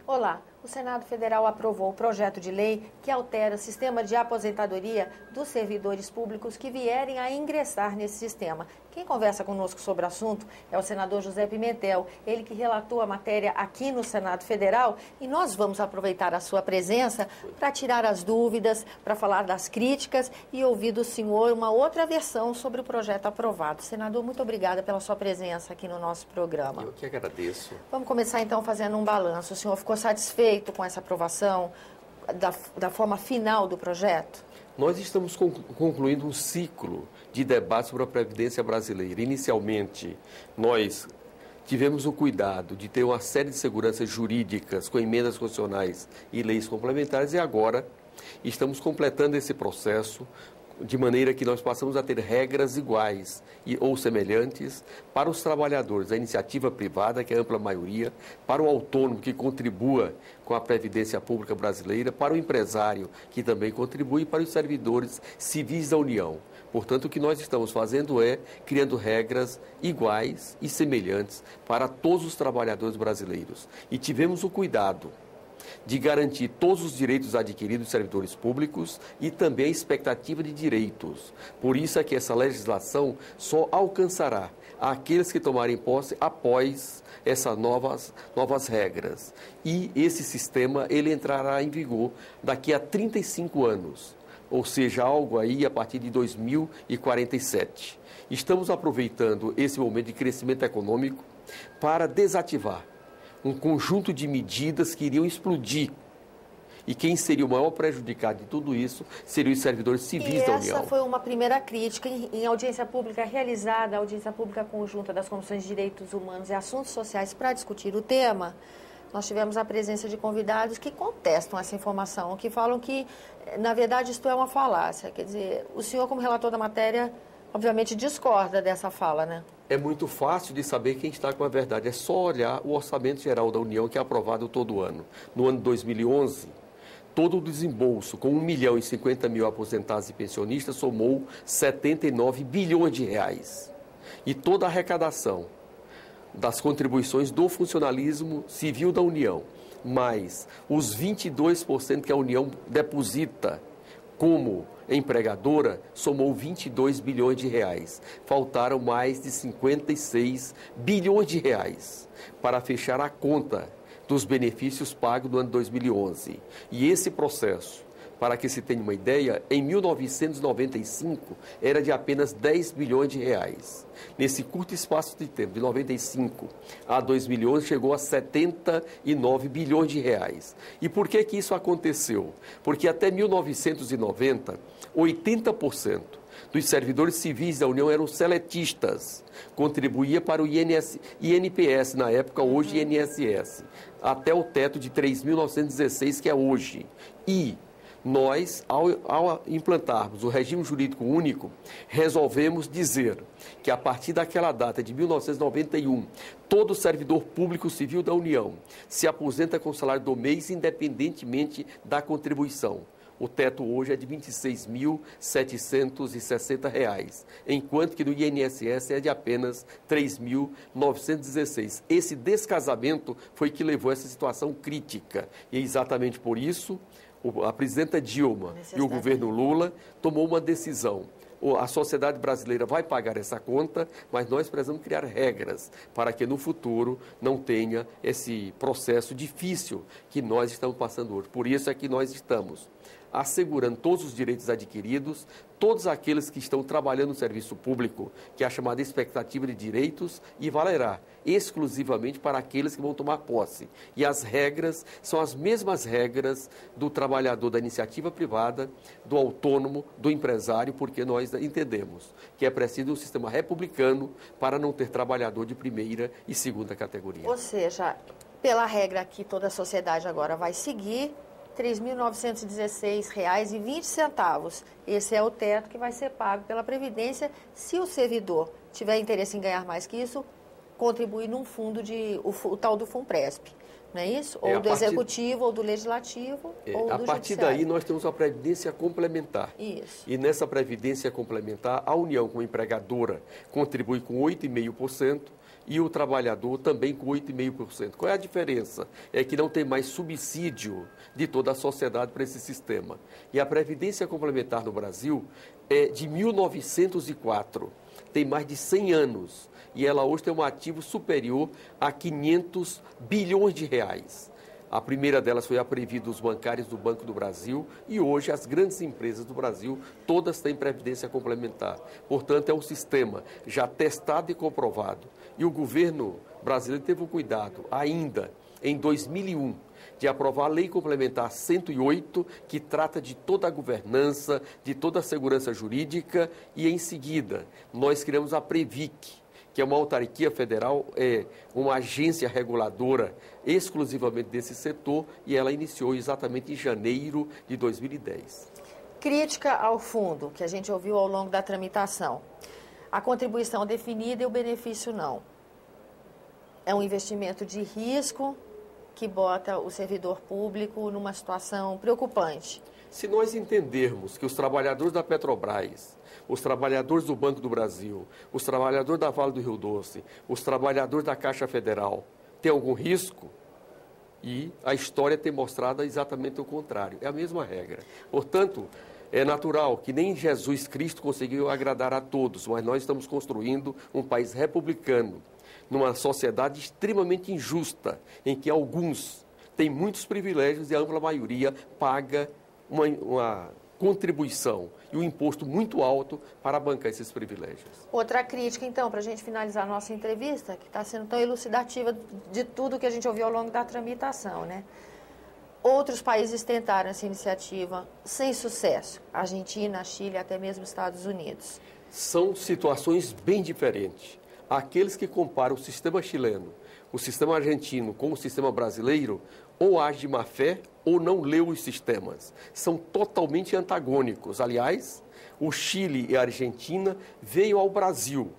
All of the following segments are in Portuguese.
Olá, o Senado Federal aprovou o projeto de lei que altera o sistema de aposentadoria dos servidores públicos que vierem a ingressar nesse sistema. Quem conversa conosco sobre o assunto é o senador José Pimentel, ele que relatou a matéria aqui no Senado Federal, e nós vamos aproveitar a sua presença para tirar as dúvidas, para falar das críticas e ouvir do senhor uma outra versão sobre o projeto aprovado. Senador, muito obrigada pela sua presença aqui no nosso programa. Eu que agradeço. Vamos começar então fazendo um balanço. O senhor ficou satisfeito com essa aprovação da forma final do projeto? Nós estamos concluindo um ciclo de debate sobre a Previdência brasileira. Inicialmente, nós tivemos o cuidado de ter uma série de seguranças jurídicas com emendas constitucionais e leis complementares e agora estamos completando esse processo de maneira que nós passamos a ter regras iguais ou semelhantes para os trabalhadores da iniciativa privada, que é a ampla maioria, para o autônomo que contribua com a Previdência Pública brasileira, para o empresário que também contribui e para os servidores civis da União. Portanto, o que nós estamos fazendo é criando regras iguais e semelhantes para todos os trabalhadores brasileiros. E tivemos o cuidado de garantir todos os direitos adquiridos dos servidores públicos e também a expectativa de direitos. Por isso é que essa legislação só alcançará aqueles que tomarem posse após essas novas regras. E esse sistema ele entrará em vigor daqui a 35 anos, ou seja, algo aí a partir de 2047. Estamos aproveitando esse momento de crescimento econômico para desativar um conjunto de medidas que iriam explodir. E quem seria o maior prejudicado de tudo isso seriam os servidores civis da União. Essa foi uma primeira crítica em audiência pública realizada, audiência pública conjunta das Comissões de Direitos Humanos e Assuntos Sociais para discutir o tema. Nós tivemos a presença de convidados que contestam essa informação, que falam que, na verdade, isto é uma falácia. Quer dizer, o senhor, como relator da matéria, obviamente discorda dessa fala, né? É muito fácil de saber quem está com a verdade. É só olhar o Orçamento Geral da União, que é aprovado todo ano. No ano de 2011, todo o desembolso, com 1.050.000 aposentados e pensionistas, somou 79 bilhões de reais. E toda a arrecadação das contribuições do funcionalismo civil da União, mais os 22% que a União deposita como empregadora, somou 22 bilhões de reais. Faltaram mais de 56 bilhões de reais para fechar a conta dos benefícios pagos no ano 2011. E esse processo, para que se tenha uma ideia, em 1995 era de apenas 10 bilhões de reais. Nesse curto espaço de tempo, de 95 a 2011, chegou a 79 bilhões de reais. E por que que isso aconteceu? Porque até 1990, 80% dos servidores civis da União eram seletistas, contribuía para o INPS, na época, hoje INSS, até o teto de 3.916, que é hoje. E nós, ao implantarmos o regime jurídico único, resolvemos dizer que a partir daquela data de 1991, todo servidor público civil da União se aposenta com o salário do mês independentemente da contribuição. O teto hoje é de R$ 26.760, enquanto que no INSS é de apenas R$ 3.916. Esse descasamento foi que levou a essa situação crítica. E é exatamente por isso a presidenta Dilma e o governo Lula tomou uma decisão. A sociedade brasileira vai pagar essa conta, mas nós precisamos criar regras para que no futuro não tenha esse processo difícil que nós estamos passando hoje. Por isso é que nós estamos assegurando todos os direitos adquiridos, todos aqueles que estão trabalhando no serviço público, que é a chamada expectativa de direitos, e valerá exclusivamente para aqueles que vão tomar posse. E as regras são as mesmas regras do trabalhador da iniciativa privada, do autônomo, do empresário, porque nós entendemos que é preciso um sistema republicano para não ter trabalhador de primeira e segunda categoria. Ou seja, pela regra que toda a sociedade agora vai seguir, R$ 3.916,20. Esse é o teto que vai ser pago pela Previdência. Se o servidor tiver interesse em ganhar mais que isso, contribui num fundo o tal do FUNPRESP, não é isso? Ou do Executivo, ou do Legislativo, ou do Judiciário. A partir daí, nós temos a Previdência complementar. Isso. E nessa Previdência complementar, a União, como empregadora, contribui com 8,5%, e o trabalhador também com 8,5%. Qual é a diferença? É que não tem mais subsídio de toda a sociedade para esse sistema. E a Previdência Complementar no Brasil é de 1904, tem mais de 100 anos, e ela hoje tem um ativo superior a 500 bilhões de reais. A primeira delas foi a Previ dos bancários do Banco do Brasil e hoje as grandes empresas do Brasil todas têm previdência complementar. Portanto, é um sistema já testado e comprovado. E o governo brasileiro teve o cuidado, ainda em 2001, de aprovar a Lei Complementar 108, que trata de toda a governança, de toda a segurança jurídica, e em seguida nós criamos a Previc, que é uma autarquia federal, é uma agência reguladora exclusivamente desse setor, e ela iniciou exatamente em janeiro de 2010. Crítica ao fundo, que a gente ouviu ao longo da tramitação. A contribuição definida e o benefício não. É um investimento de risco que bota o servidor público numa situação preocupante. Se nós entendermos que os trabalhadores da Petrobras, os trabalhadores do Banco do Brasil, os trabalhadores da Vale do Rio Doce, os trabalhadores da Caixa Federal têm algum risco, e a história tem mostrado exatamente o contrário. É a mesma regra. Portanto, é natural que nem Jesus Cristo conseguiu agradar a todos, mas nós estamos construindo um país republicano, numa sociedade extremamente injusta, em que alguns têm muitos privilégios e a ampla maioria paga uma contribuição e um imposto muito alto para bancar esses privilégios. Outra crítica, então, para a gente finalizar a nossa entrevista, que está sendo tão elucidativa de tudo que a gente ouviu ao longo da tramitação, né? Outros países tentaram essa iniciativa sem sucesso. Argentina, Chile, até mesmo Estados Unidos. São situações bem diferentes. Aqueles que comparam o sistema chileno, o sistema argentino com o sistema brasileiro, ou age de má fé ou não leu os sistemas. São totalmente antagônicos. Aliás, o Chile e a Argentina veio ao Brasil,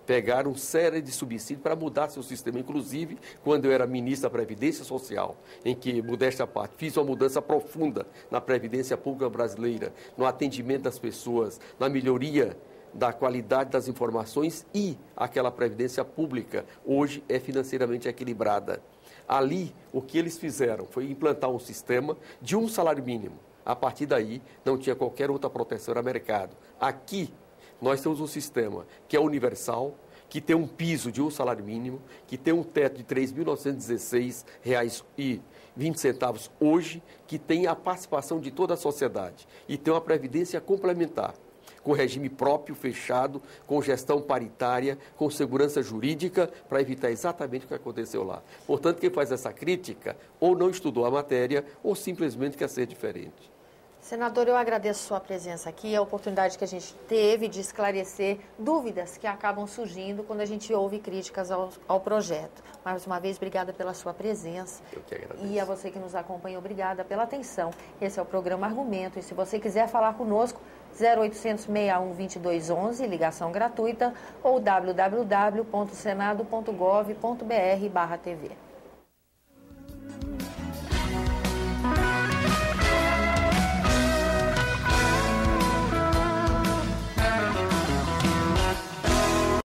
pegaram série de subsídios para mudar seu sistema. Inclusive, quando eu era ministro da Previdência Social, em que, modéstia à parte, fiz uma mudança profunda na Previdência Pública brasileira, no atendimento das pessoas, na melhoria da qualidade das informações, e aquela Previdência Pública hoje é financeiramente equilibrada. Ali, o que eles fizeram foi implantar um sistema de um salário mínimo. A partir daí, não tinha qualquer outra proteção no mercado. Aqui, nós temos um sistema que é universal, que tem um piso de um salário mínimo, que tem um teto de R$ 3.916,20 hoje, que tem a participação de toda a sociedade e tem uma previdência complementar, com regime próprio, fechado, com gestão paritária, com segurança jurídica, para evitar exatamente o que aconteceu lá. Portanto, quem faz essa crítica ou não estudou a matéria ou simplesmente quer ser diferente. Senador, eu agradeço sua presença aqui, a oportunidade que a gente teve de esclarecer dúvidas que acabam surgindo quando a gente ouve críticas ao projeto. Mais uma vez, obrigada pela sua presença. Eu que agradeço. E a você que nos acompanha, obrigada pela atenção. Esse é o programa Argumento, e se você quiser falar conosco, 0800 61 2211, ligação gratuita, ou www.senado.gov.br/TV.